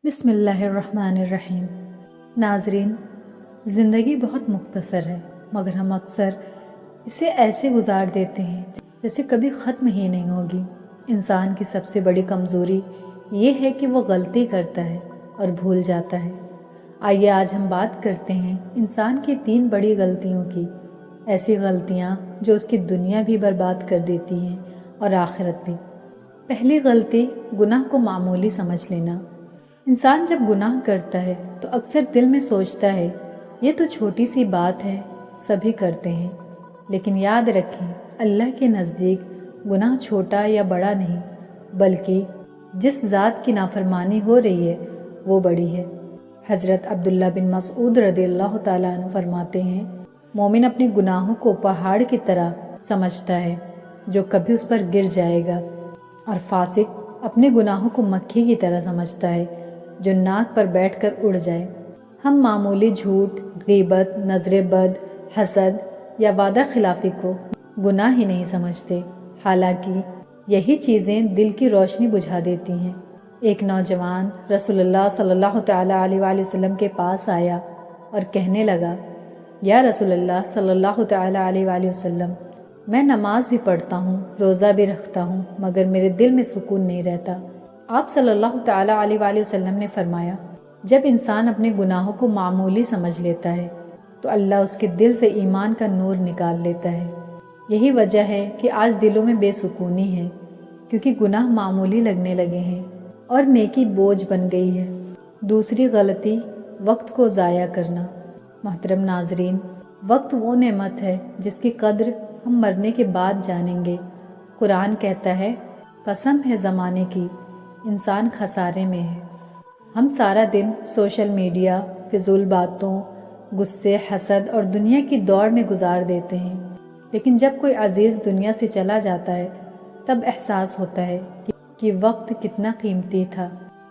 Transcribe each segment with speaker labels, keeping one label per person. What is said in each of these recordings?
Speaker 1: بسم اللہ الرحمن الرحیم۔ ناظرین، زندگی بہت مختصر ہے مگر ہم اکثر اسے ایسے گزار دیتے ہیں جیسے کبھی ختم ہی نہیں ہوگی۔ انسان کی سب سے بڑی کمزوری یہ ہے کہ وہ غلطی کرتا ہے اور بھول جاتا ہے۔ آئیے آج ہم بات کرتے ہیں انسان کی 3 بڑی غلطیوں کی، ایسی غلطیاں جو اس کی دنیا بھی برباد کر دیتی ہیں اور آخرت بھی۔ پہلی غلطی، گناہ کو معمولی سمجھ لینا۔ انسان جب گناہ کرتا ہے تو اکثر دل میں سوچتا ہے یہ تو چھوٹی سی بات ہے، سبھی کرتے ہیں۔ لیکن یاد رکھیں، اللہ کے نزدیک گناہ چھوٹا یا بڑا نہیں، بلکہ جس ذات کی نافرمانی ہو رہی ہے وہ بڑی ہے۔ حضرت عبداللہ بن مسعود رضی اللہ تعالیٰ عنہ فرماتے ہیں، مومن اپنے گناہوں کو پہاڑ کی طرح سمجھتا ہے جو کبھی اس پر گر جائے گا، اور فاسق اپنے گناہوں کو مکھی کی طرح سمجھتا ہے جو ناک پر بیٹھ کر اڑ جائے۔ ہم معمولی جھوٹ، غیبت، نظر بد، حسد یا وعدہ خلافی کو گناہ ہی نہیں سمجھتے، حالانکہ یہی چیزیں دل کی روشنی بجھا دیتی ہیں۔ ایک نوجوان رسول اللہ صلی اللہ تعالیٰ علیہ وآلہ وسلم کے پاس آیا اور کہنے لگا، یا رسول اللہ صلی اللہ تعالیٰ علیہ وآلہ وسلم، میں نماز بھی پڑھتا ہوں، روزہ بھی رکھتا ہوں، مگر میرے دل میں سکون نہیں رہتا۔ آپ صلی اللہ تعالیٰ علیہ وآلہ وسلم نے فرمایا، جب انسان اپنے گناہوں کو معمولی سمجھ لیتا ہے تو اللہ اس کے دل سے ایمان کا نور نکال لیتا ہے۔ یہی وجہ ہے کہ آج دلوں میں بے سکونی ہے، کیونکہ گناہ معمولی لگنے لگے ہیں اور نیکی بوجھ بن گئی ہے۔ دوسری غلطی، وقت کو ضائع کرنا۔ محترم ناظرین، وقت وہ نعمت ہے جس کی قدر ہم مرنے کے بعد جانیں گے۔ قرآن کہتا ہے، قسم ہے زمانے کی، انسان خسارے میں ہے۔ ہم سارا دن سوشل میڈیا، فضول باتوں، غصے، حسد اور دنیا کی دوڑ میں گزار دیتے ہیں، لیکن جب کوئی عزیز دنیا سے چلا جاتا ہے تب احساس ہوتا ہے کہ وقت کتنا قیمتی تھا۔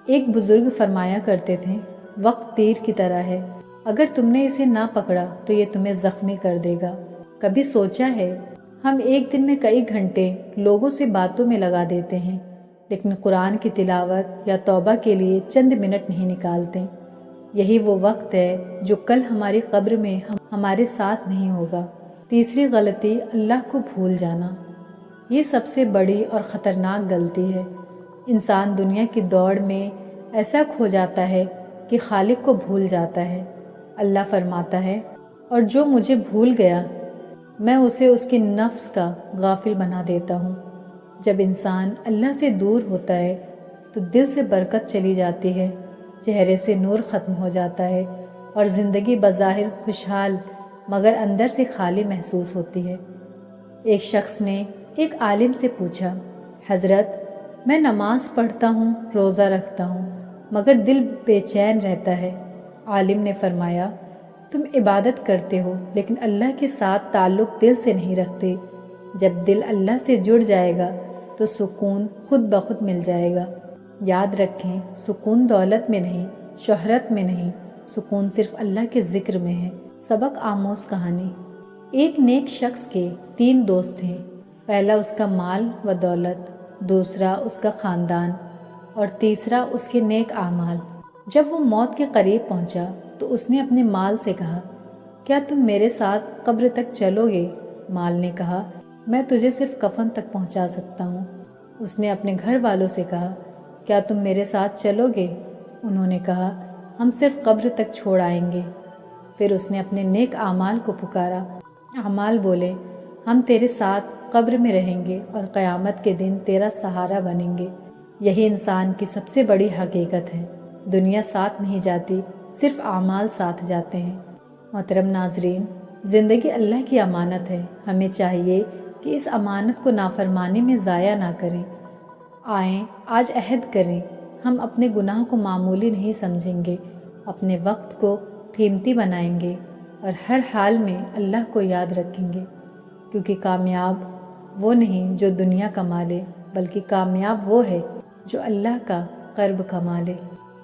Speaker 1: ایک بزرگ فرمایا کرتے تھے، وقت تیر کی طرح ہے، اگر تم نے اسے نہ پکڑا تو یہ تمہیں زخمی کر دے گا۔ کبھی سوچا ہے، ہم ایک دن میں کئی گھنٹے لوگوں سے باتوں میں لگا دیتے ہیں، لیکن قرآن کی تلاوت یا توبہ کے لیے چند منٹ نہیں نکالتے۔ یہی وہ وقت ہے جو کل ہماری قبر میں ہمارے ساتھ نہیں ہوگا۔ تیسری غلطی، اللہ کو بھول جانا۔ یہ سب سے بڑی اور خطرناک غلطی ہے۔ انسان دنیا کی دوڑ میں ایسا کھو جاتا ہے کہ خالق کو بھول جاتا ہے۔ اللہ فرماتا ہے، اور جو مجھے بھول گیا میں اسے اس کے نفس کا غافل بنا دیتا ہوں۔ جب انسان اللہ سے دور ہوتا ہے تو دل سے برکت چلی جاتی ہے، چہرے سے نور ختم ہو جاتا ہے اور زندگی بظاہر خوشحال مگر اندر سے خالی محسوس ہوتی ہے۔ ایک شخص نے ایک عالم سے پوچھا، حضرت، میں نماز پڑھتا ہوں، روزہ رکھتا ہوں، مگر دل بے چین رہتا ہے۔ عالم نے فرمایا، تم عبادت کرتے ہو لیکن اللہ کے ساتھ تعلق دل سے نہیں رکھتے۔ جب دل اللہ سے جڑ جائے گا تو سکون خود بخود مل جائے گا۔ یاد رکھیں، سکون دولت میں نہیں، شہرت میں نہیں، سکون صرف اللہ کے ذکر میں ہے۔ سبق آموز کہانی۔ ایک نیک شخص کے 3 دوست تھے، پہلا اس کا مال و دولت، دوسرا اس کا خاندان اور تیسرا اس کے نیک اعمال۔ جب وہ موت کے قریب پہنچا تو اس نے اپنے مال سے کہا، کیا تم میرے ساتھ قبر تک چلو گے؟ مال نے کہا، میں تجھے صرف کفن تک پہنچا سکتا ہوں۔ اس نے اپنے گھر والوں سے کہا، کیا تم میرے ساتھ چلو گے؟ انہوں نے کہا، ہم صرف قبر تک چھوڑ آئیں گے۔ پھر اس نے اپنے نیک اعمال کو پکارا۔ اعمال بولے، ہم تیرے ساتھ قبر میں رہیں گے اور قیامت کے دن تیرا سہارا بنیں گے۔ یہی انسان کی سب سے بڑی حقیقت ہے، دنیا ساتھ نہیں جاتی، صرف اعمال ساتھ جاتے ہیں۔ محترم ناظرین، زندگی اللہ کی امانت ہے، ہمیں چاہیے کہ اس امانت کو نافرمانی میں ضائع نہ کریں۔ آئیں آج عہد کریں، ہم اپنے گناہ کو معمولی نہیں سمجھیں گے، اپنے وقت کو قیمتی بنائیں گے اور ہر حال میں اللہ کو یاد رکھیں گے، کیونکہ کامیاب وہ نہیں جو دنیا کما لے، بلکہ کامیاب وہ ہے جو اللہ کا قرب کما لے۔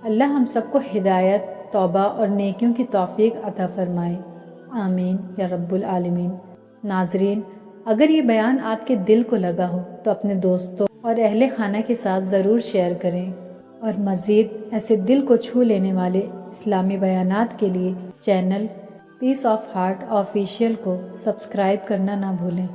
Speaker 1: اللہ ہم سب کو ہدایت، توبہ اور نیکیوں کی توفیق عطا فرمائے، آمین یا رب العالمین۔ ناظرین، اگر یہ بیان آپ کے دل کو لگا ہو تو اپنے دوستوں اور اہل خانہ کے ساتھ ضرور شیئر کریں۔ اور مزید ایسے دل کو چھو لینے والے اسلامی بیانات کے لیے channel Peace of Heart official کو سبسکرائب کرنا نہ بھولیں۔